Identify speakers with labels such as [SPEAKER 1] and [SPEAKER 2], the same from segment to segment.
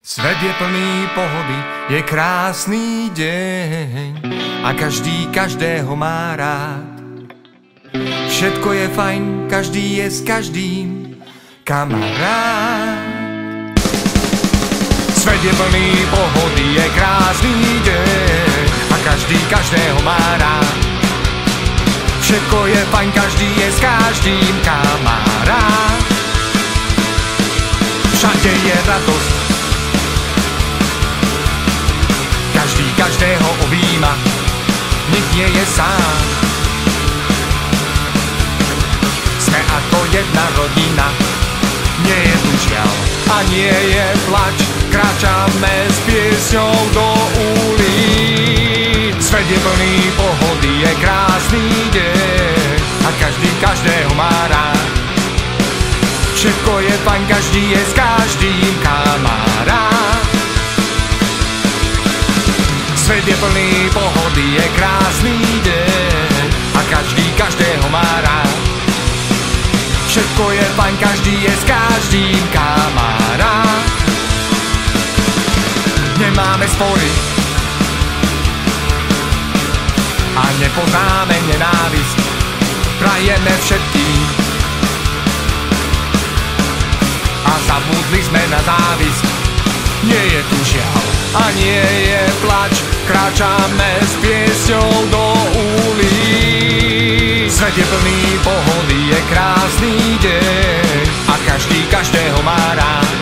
[SPEAKER 1] Svet je plný pohody, je krásny deň a každý každého má rád. Všetko je fajn, každý je s každým kamarát. Svet je plný pohody, je krásny deň a každý každého má rád. Všetko je fajn, každý je s každým kamarát. Všade je radosť, každý každého objíma, nik nie je sám. Sme ako jedna rodina, nie je tu žiaľ a nie je plač. Kráčame s piesňou do ulic. Svet je plný pohody, je krásny deň a každý každého má rád. Všetko je fajn, každý je s každým kamarát. Svet je plný pohody, je krásny deň a každý každého má rád. Všetko je fajn, každý je s každým kamarát. Nemáme spory a nepoznáme nenávisť. Prajeme všetkým a zabudli sme na závisť. Nie je tu žiaľ a nie je plač. Kráčame s piesňou do ulic. Svet je plný pohody, je krásny deň a každý každého má rád.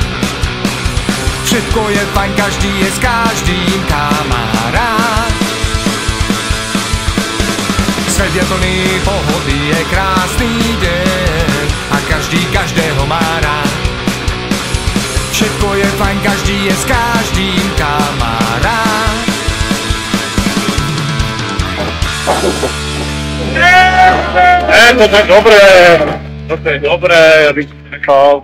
[SPEAKER 1] Všetko je fajn, každý je s každým kamarát. Svet je plný pohody, je krásny deň a každý každého má rád. Všetko je fajn, každý je s každým kamarát.
[SPEAKER 2] Toto je dobré, ja by som nechal.